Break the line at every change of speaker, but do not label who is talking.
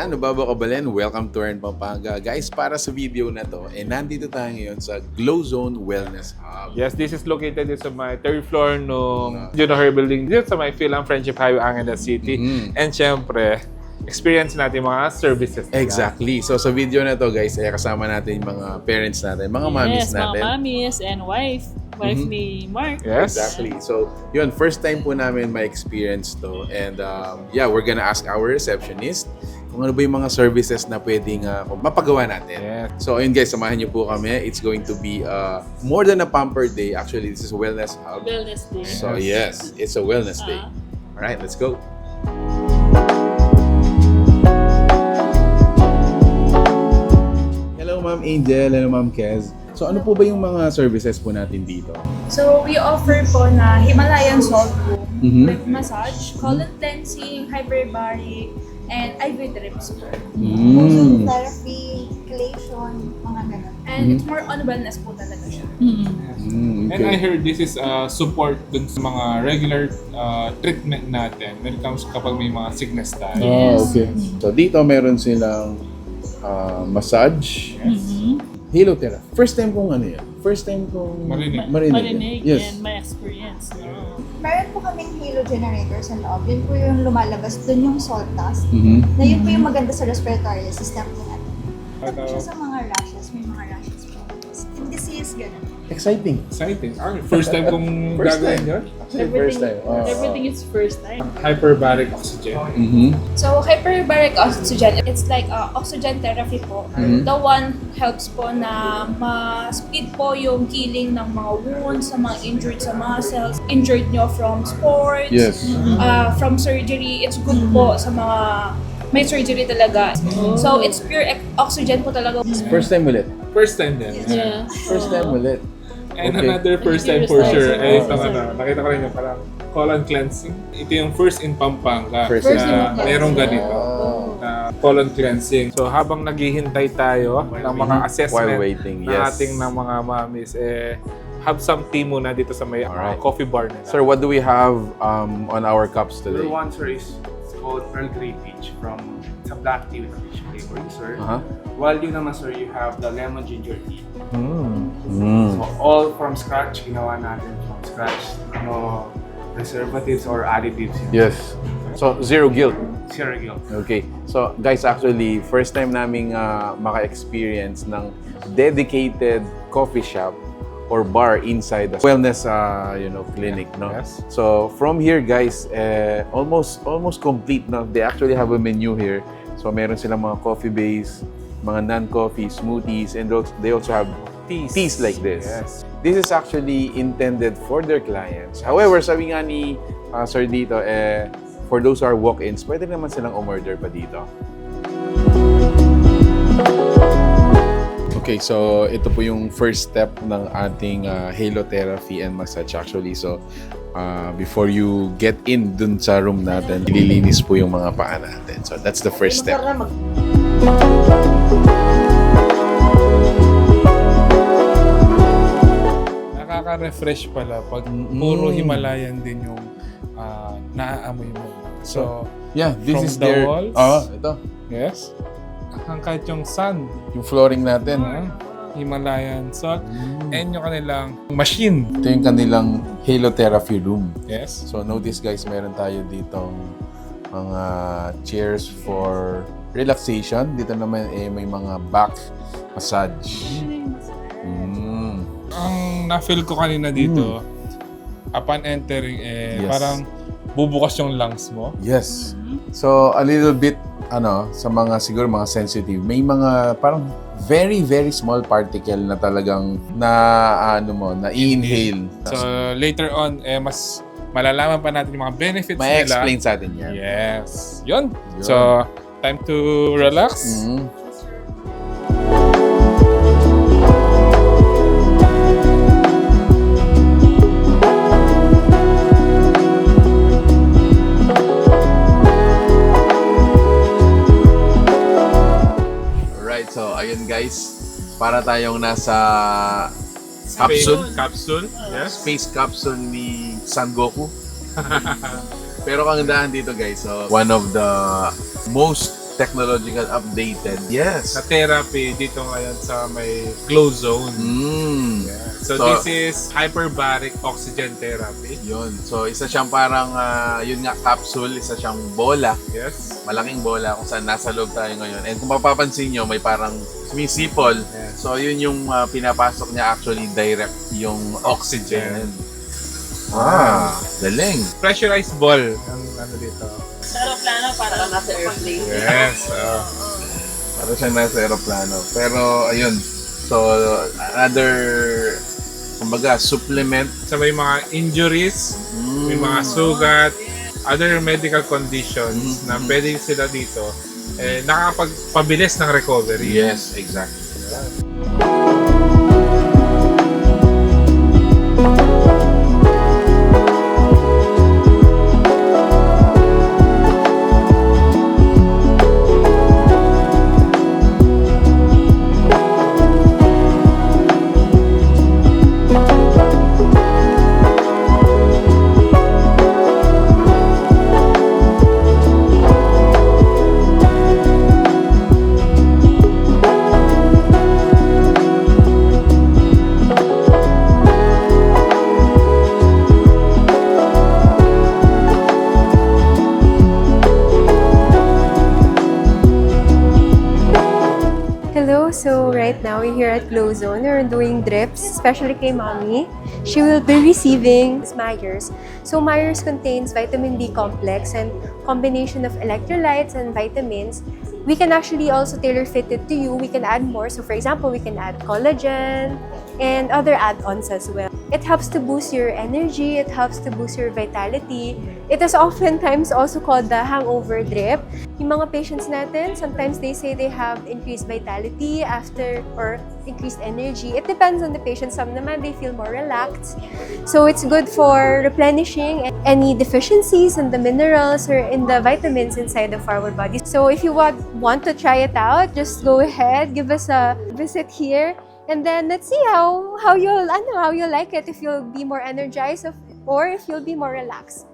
Yan, Nababa Kabalen, welcome to Earn Pampanga. Guys, para sa video na to, nandito tayo ngayon sa Glowzone Wellness Hub.
Yes, this is located sa my third floor nung Junior Building dito sa my Philam Friendship Highway, Angeles City. And syempre, experience natin mga services nila.
Exactly. So sa video na to guys, kasama natin yung mga parents natin, mga mommies natin.
Yes, mga mommies and wife ni Mark.
Yes.
Exactly. So yun, first time po namin ma-experience to. And yeah, we're gonna ask our receptionist kung ano ba yung mga services na pwedeng mapagawa natin.
Yes.
So ayun guys, samahan niyo po kami. It's going to be more than a pamper day. Actually, this is a wellness hub.
Wellness day.
So yes, it's a wellness day. Alright, let's go. Hello Ma'am Angel, hello Ma'am Kez. So ano po ba yung mga services po natin dito?
So, we offer po na Himalayan salt room with massage, colon cleansing, hyperbaric, and IV drips po.
Ozone Therapy, Chelation, mga ganun.
And it's more on wellness po talaga siya.
And I heard this is support dun sa mga regular treatment natin when it comes kapag may mga sickness tayo.
Oh, okay. So dito meron silang massage, halo therapy. First time kong ano yan? First time kong
Marinig
Yes.
and my experience. No?
Meron po kaming halo generator sa loob. Yun po yung lumalabas. Doon yung salt dust. Na yun po yung maganda sa respiratory system po natin. Tapos siya sa mga rashes. May mga rashes po. Skin disease, gano'n.
Exciting.
Exciting. First time kong gagawin yun.
Actually, first time.
Everything is first time.
Hyperbaric oxygen.
So, hyperbaric oxygen, it's like oxygen therapy po. The one helps po na ma-speed po yung healing ng mga wounds, sa mga injured sa muscles, injured nyo from sports,
Yes.
from surgery. It's good po sa mga may surgery talaga. So, it's pure oxygen po talaga.
First time ulit.
First time din.
Yeah.
First time ulit.
And
Okay.
another first time
First
for
time.
sure.
First time.
Nakita ko rin yung parang colon cleansing. Ito yung first in Pampanga.
First
in
na
Pampanga.
merong ganito.
Oh.
Na colon cleansing. So habang naghihintay tayo ng mga assessment
While waiting,
na
yes.
ating ng mga mommies, have some tea muna dito sa may
Alright.
coffee bar nila.
Sir, what do we have on our cups today?
Number one, sir, is it's called Earl Grey Peach from it's a black tea with a peach flavoring, sir. While you naman, sir, you have the lemon ginger tea. So all from scratch, ginawa natin from scratch. No preservatives or additives.
Yes. So, zero guilt.
Zero guilt.
Okay. So, guys, actually, first time naming maka-experience ng dedicated coffee shop or bar inside the wellness clinic, no?
Yes.
So, from here, guys, almost complete na. They actually have a menu here. So, meron silang mga coffee base, mga non-coffee smoothies, and they also have teas like this.
Yes.
This is actually intended for their clients. However, sabi nga ni Sir dito, for those who are walk-ins, pwede naman silang umorder pa dito. Okay, so ito po yung first step ng ating halo therapy and massage actually. So, before you get in dun sa room natin, ililinis po yung mga paa natin. So, that's the first step.
Nakaka-refresh pala pag puro Himalayan din yung naaamoy mo. So,
Yeah, this
from
is
the
their...
walls?
Ito.
yes. Kahit yung sun,
Yung flooring natin.
Himalayan salt, and yung kanilang machine.
Ito yung kanilang halo therapy room.
Yes.
So notice guys, meron tayo ditong mga chairs for relaxation. Dito naman may mga back massage.
Ang na-feel ko kanina dito, upon entering,
Yes.
parang bubukas yung lungs mo.
Yes. So a little bit sa mga siguro mga sensitive, may mga parang very small particle na talagang na-inhale.
So later on, mas malalaman pa natin yung mga benefits
May
nila.
explain sa atin yan.
Yes. Yun. So, time to relax.
Alright, so ayun guys, para tayong nasa
Capsule. Yes.
space capsule ni Son Goku. Pero kagandahan dito guys, so one of the most technological updated. Yes.
na therapy dito ngayon sa may Glowzone. Yeah. So, this is hyperbaric oxygen therapy.
Yun. So, isa siyang parang, yun nga, capsule. Isa siyang bola.
Yes.
Malaking bola kung saan nasa loob tayo ngayon. And kung mapapansin nyo, may parang sumisipol.
Yes.
So, yun yung pinapasok niya actually direct yung oxygen. Galing.
Pressurized ball. Ano dito?
Sa aeroplano para nasa airplane.
Yes.
Para siyang nasa aeroplano. Pero, ayun. So, another, kumbaga, supplement.
Sa may mga injuries, may mga sugat, other medical conditions na pwede sila dito, nakakapagpabilis ng recovery.
Yes, exactly.
So right now, we're here at Glowzone. We're doing drips, especially kay mommy. She will be receiving Myers. So Myers contains vitamin D complex and combination of electrolytes and vitamins. We can actually also tailor fit it to you. We can add more. So for example, we can add collagen and other add-ons as well. It helps to boost your energy. It helps to boost your vitality. It is oftentimes also called the hangover drip. Yung mga patients natin, sometimes they say they have increased vitality after or increased energy. It depends on the patient. Some naman, they feel more relaxed. So it's good for replenishing any deficiencies in the minerals or in the vitamins inside of our body. So if you want to try it out, just go ahead, give us a visit here. And then let's see how you'll like it, if you'll be more energized or if you'll be more relaxed.